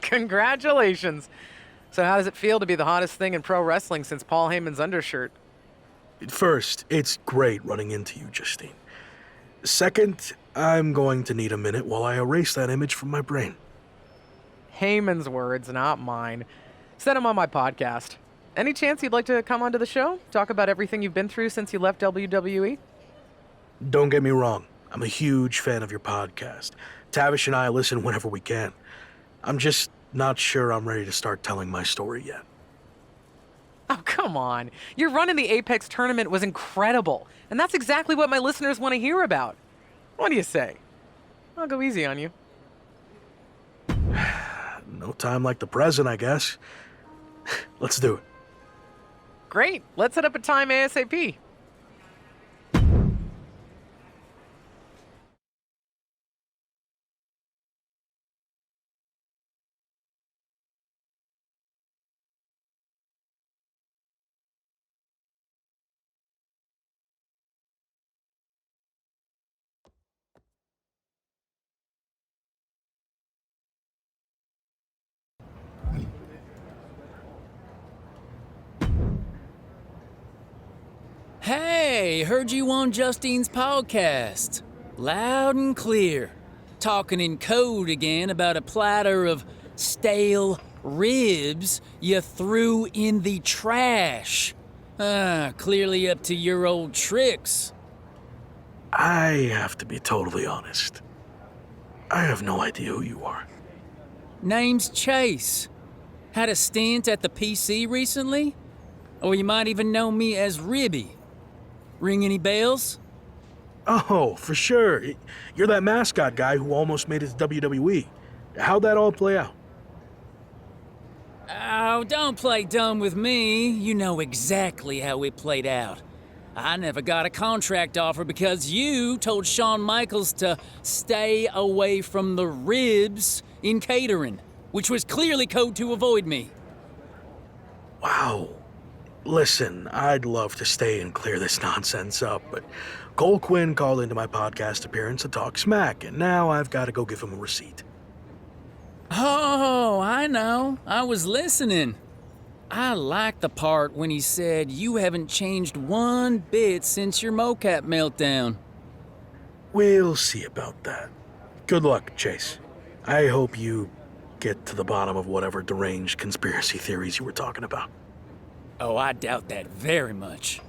Congratulations. So how does it feel to be the hottest thing in pro wrestling since Paul Heyman's undershirt? First, it's great running into you, Justine. Second, I'm going to need a minute while I erase that image from my brain. Heyman's words, not mine. Said him on my podcast. Any chance you'd like to come onto the show? Talk about everything you've been through since you left WWE? Don't get me wrong, I'm a huge fan of your podcast. Tavish and I listen whenever we can. I'm just not sure I'm ready to start telling my story yet. Oh, come on. Your run in the Apex tournament was incredible, and that's exactly what my listeners want to hear about. What do you say? I'll go easy on you. No time like the present, I guess. Let's do it. Great. Let's set up a time ASAP. Hey, heard you on Justine's podcast. Loud and clear. Talking in code again about a platter of stale ribs you threw in the trash. Clearly up to your old tricks. I have to be totally honest. I have no idea who you are. Name's Chase. Had a stint at the PC recently? Or you might even know me as Ribby. Ring any bells? Oh, for sure. You're that mascot guy who almost made it to WWE. How'd that all play out? Oh, don't play dumb with me. You know exactly how it played out. I never got a contract offer because you told Shawn Michaels to stay away from the ribs in catering, which was clearly code to avoid me. Wow. Listen, I'd love to stay and clear this nonsense up, but Cole Quinn called into my podcast appearance to talk smack, and now I've got to go give him a receipt. Oh, I know. I was listening. I liked the part when he said you haven't changed one bit since your mocap meltdown. We'll see about that. Good luck, Chase. I hope you get to the bottom of whatever deranged conspiracy theories you were talking about. Oh, I doubt that very much.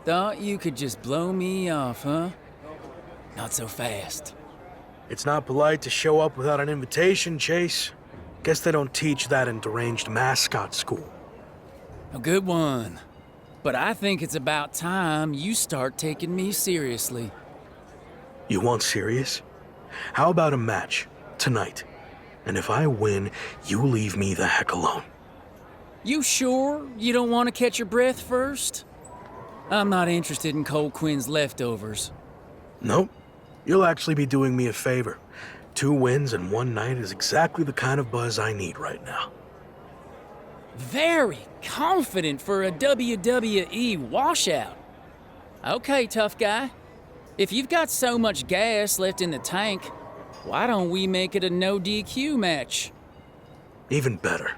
Thought you could just blow me off, huh? Not so fast. It's not polite to show up without an invitation, Chase. Guess they don't teach that in deranged mascot school. A good one. But I think it's about time you start taking me seriously. You want serious? How about a match, tonight? And if I win, you leave me the heck alone. You sure you don't want to catch your breath first? I'm not interested in Cole Quinn's leftovers. Nope. You'll actually be doing me a favor. 2 wins in one night is exactly the kind of buzz I need right now. Very confident for a WWE washout. Okay, tough guy. If you've got so much gas left in the tank, why don't we make it a no DQ match? Even better.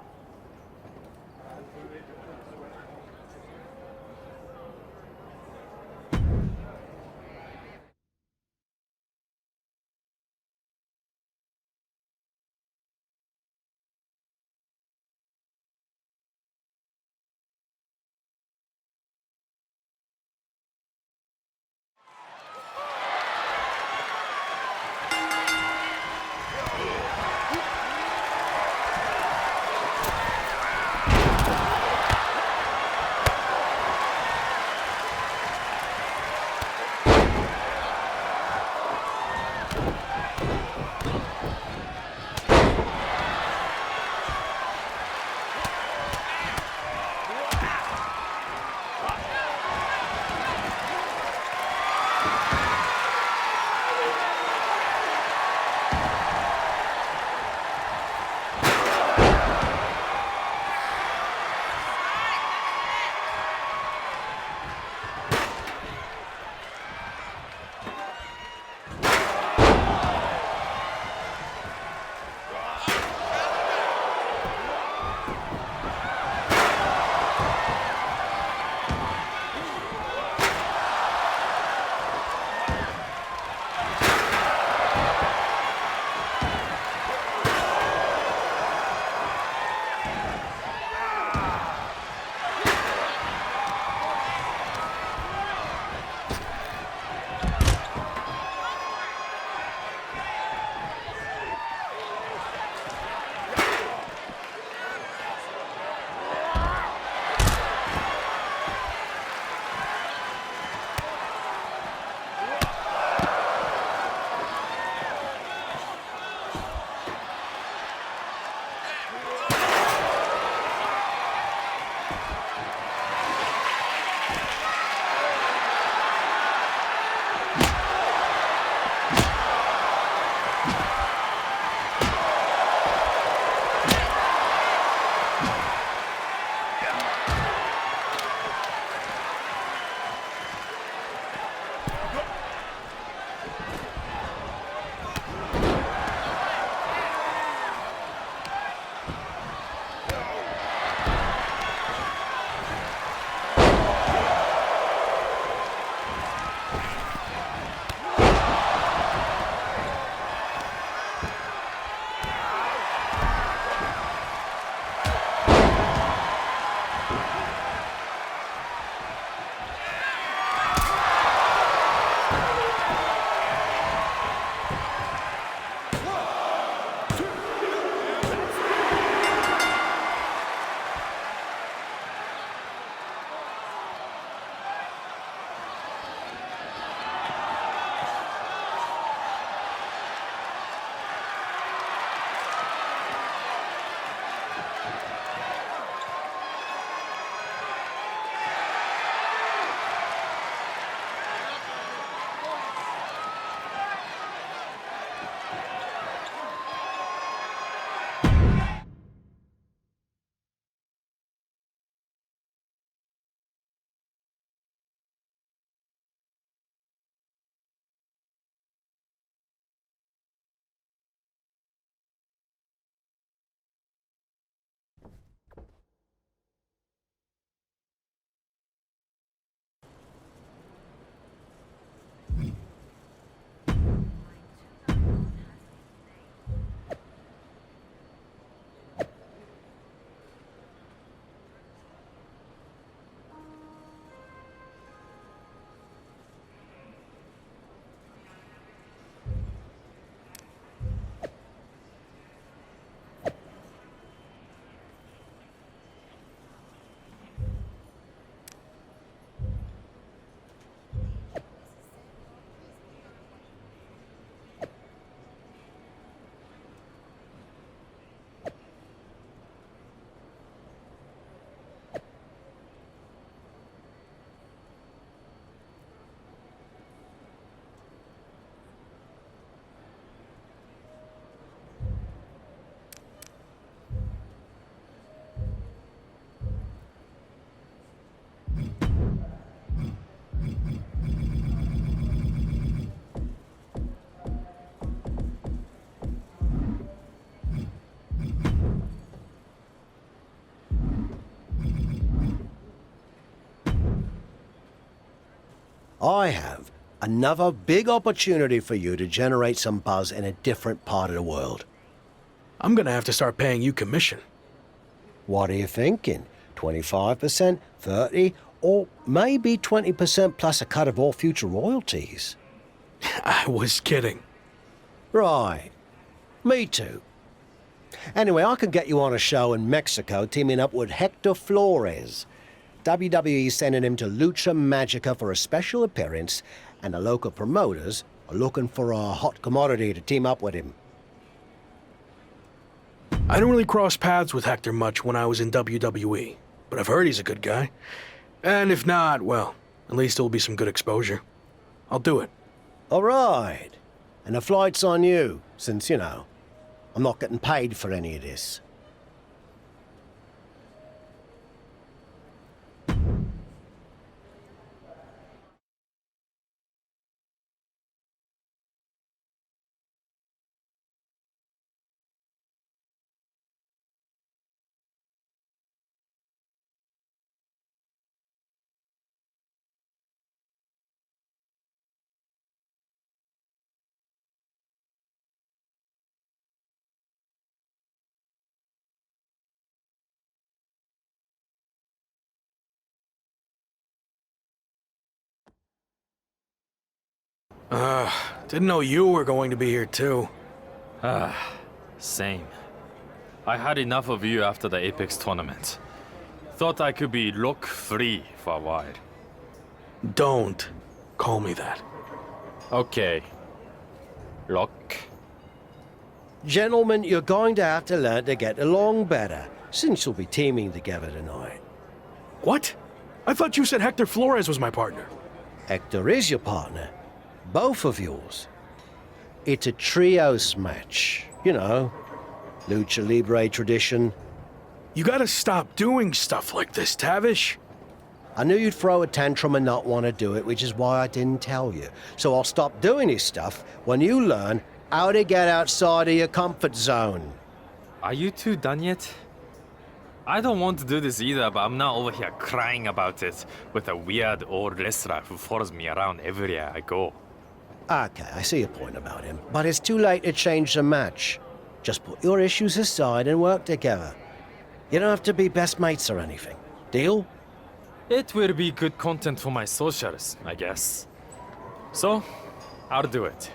I have another big opportunity for you to generate some buzz in a different part of the world. I'm gonna have to start paying you commission. What are you thinking? 25%, 30, or maybe 20% plus a cut of all future royalties? I was kidding. Right. Me too. Anyway, I can get you on a show in Mexico teaming up with Hector Flores. WWE's sending him to Lucha Magica for a special appearance, and the local promoters are looking for a hot commodity to team up with him. I don't really cross paths with Hector much when I was in WWE, but I've heard he's a good guy. And if not, well, at least it'll be some good exposure. I'll do it. All right. And the flight's on you, since, you know, I'm not getting paid for any of this. Didn't know you were going to be here too. Same. I had enough of you after the Apex tournament. Thought I could be look-free for a while. Don't call me that. Okay. Look. Gentlemen, you're going to have to learn to get along better, since you'll be teaming together tonight. What? I thought you said Hector Flores was my partner. Hector is your partner. Both of yours. It's a trios match. You know, Lucha Libre tradition. You gotta stop doing stuff like this, Tavish. I knew you'd throw a tantrum and not want to do it, which is why I didn't tell you. So I'll stop doing this stuff when you learn how to get outside of your comfort zone. Are you two done yet? I don't want to do this either, but I'm not over here crying about it with a weird old wrestler who follows me around everywhere I go. Okay, I see your point about him. But it's too late to change the match. Just put your issues aside and work together. You don't have to be best mates or anything. Deal? It will be good content for my socials, I guess. So, I'll do it.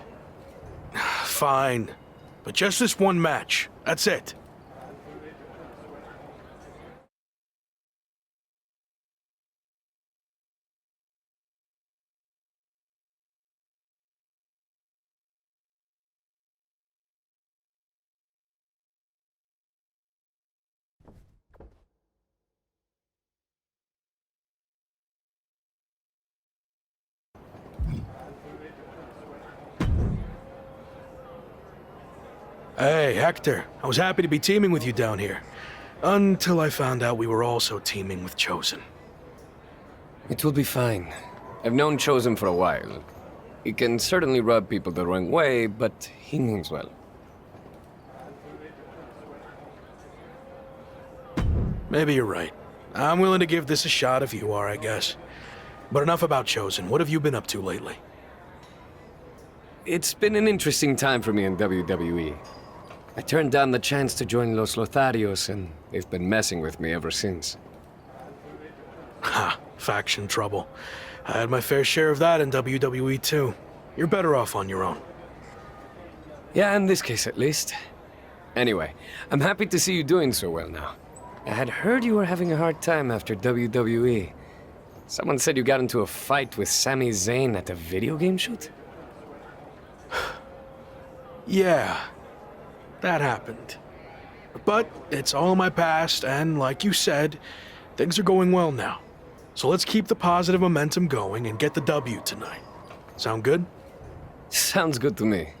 Fine. But just this one match. That's it. Hey, Hector. I was happy to be teaming with you down here. Until I found out we were also teaming with Chosen. It will be fine. I've known Chosen for a while. He can certainly rub people the wrong way, but he means well. Maybe you're right. I'm willing to give this a shot if you are, I guess. But enough about Chosen. What have you been up to lately? It's been an interesting time for me in WWE. I turned down the chance to join Los Lotharios, and they've been messing with me ever since. Ha, faction trouble. I had my fair share of that in WWE too. You're better off on your own. Yeah, in this case at least. Anyway, I'm happy to see you doing so well now. I had heard you were having a hard time after WWE. Someone said you got into a fight with Sami Zayn at a video game shoot? Yeah, that happened. But it's all in my past, and like you said, things are going well now. So let's keep the positive momentum going and get the W tonight. Sound good? Sounds good to me.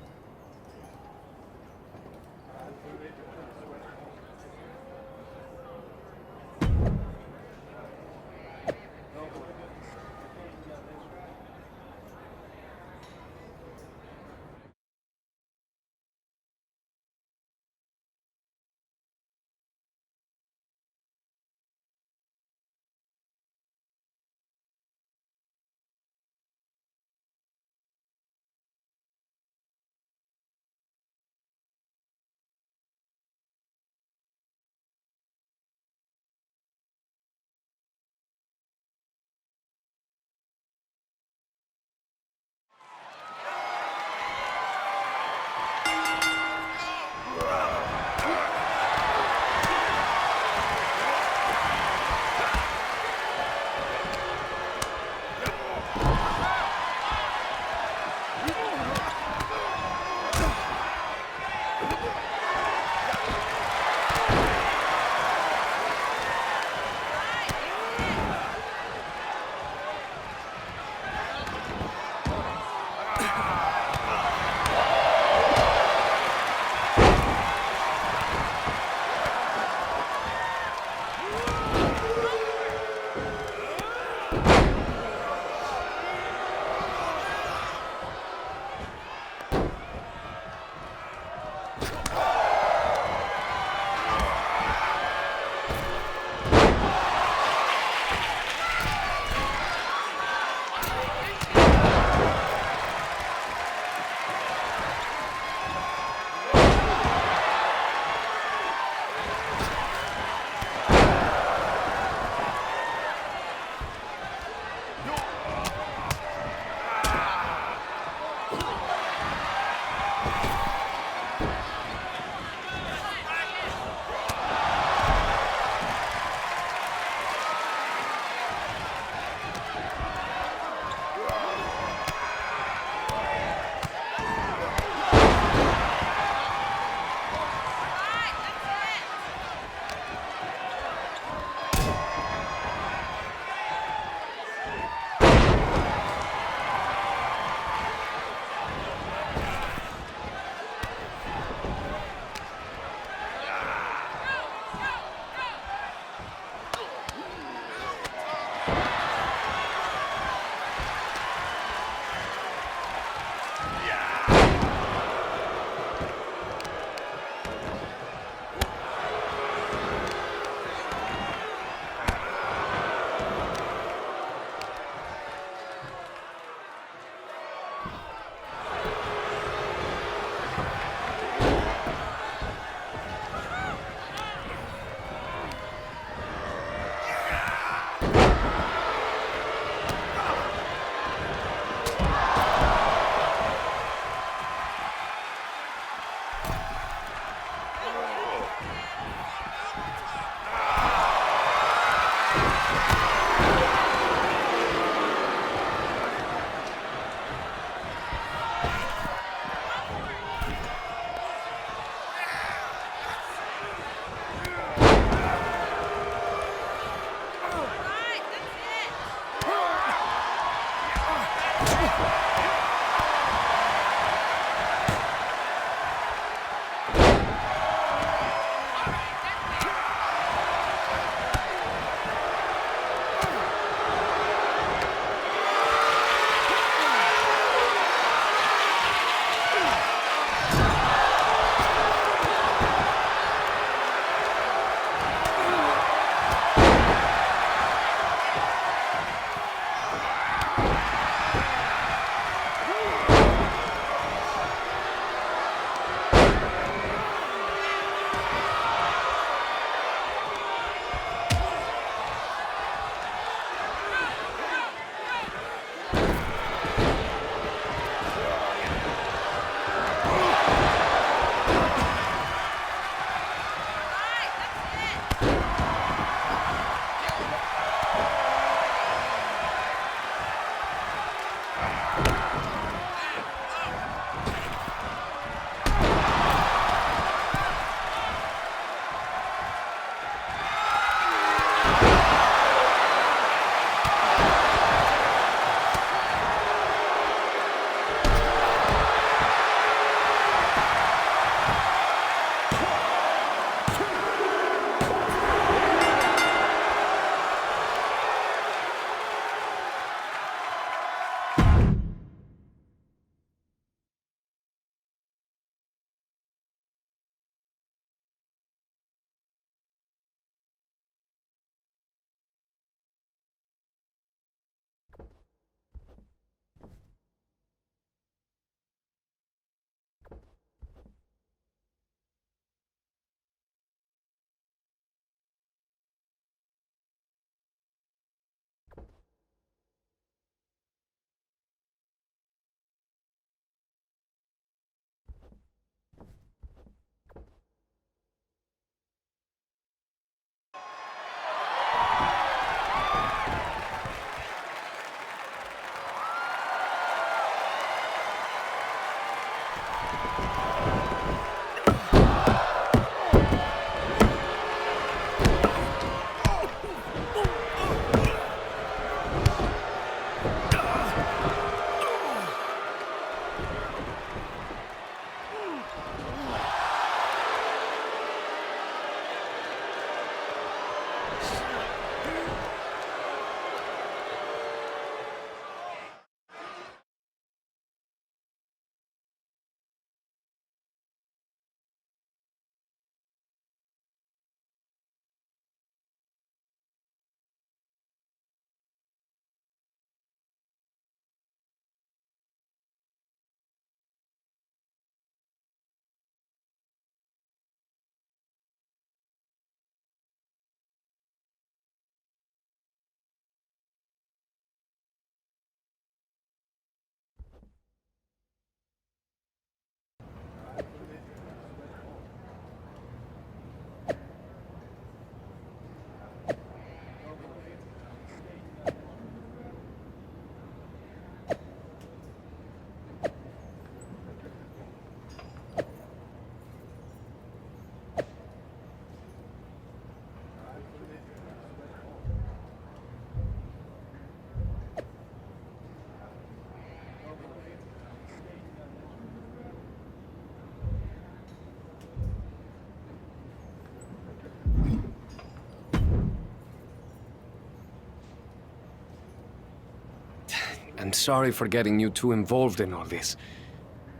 I'm sorry for getting you too involved in all this.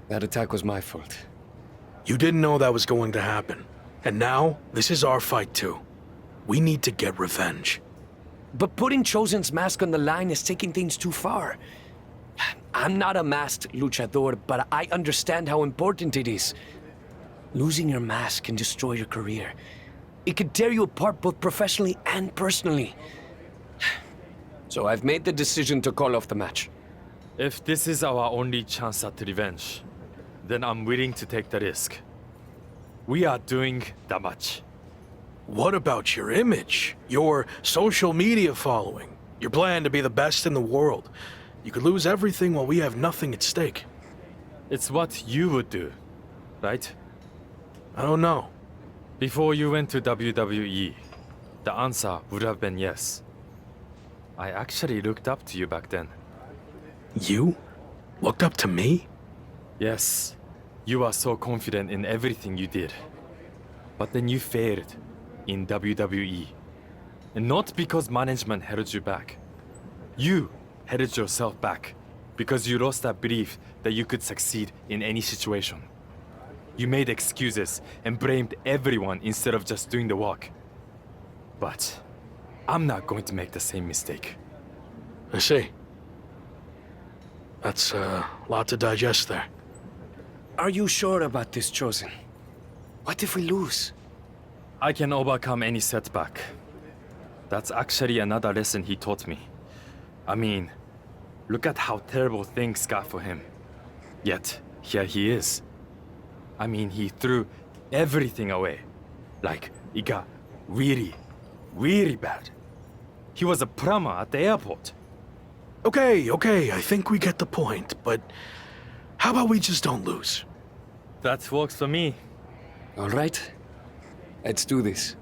That attack was my fault. You didn't know that was going to happen. And now, this is our fight too. We need to get revenge. But putting Chosen's mask on the line is taking things too far. I'm not a masked luchador, but I understand how important it is. Losing your mask can destroy your career. It could tear you apart both professionally and personally. So I've made the decision to call off the match. If this is our only chance at revenge, then I'm willing to take the risk. We are doing the match. What about your image? Your social media following? Your plan to be the best in the world? You could lose everything while we have nothing at stake. It's what you would do, right? I don't know. Before you went to WWE, the answer would have been yes. I actually looked up to you back then. You? Looked up to me? Yes, you are so confident in everything you did. But then you failed in WWE. And not because management held you back. You held yourself back because you lost that belief that you could succeed in any situation. You made excuses and blamed everyone instead of just doing the work. But I'm not going to make the same mistake. I see. That's a lot to digest there. Are you sure about this, Chosen? What if we lose? I can overcome any setback. That's actually another lesson he taught me. I mean, look at how terrible things got for him. Yet, here he is. I mean, he threw everything away. Like, it got really, really bad. He was a plumber at the airport. Okay, I think we get the point, but how about we just don't lose? That works for me. All right. Let's do this.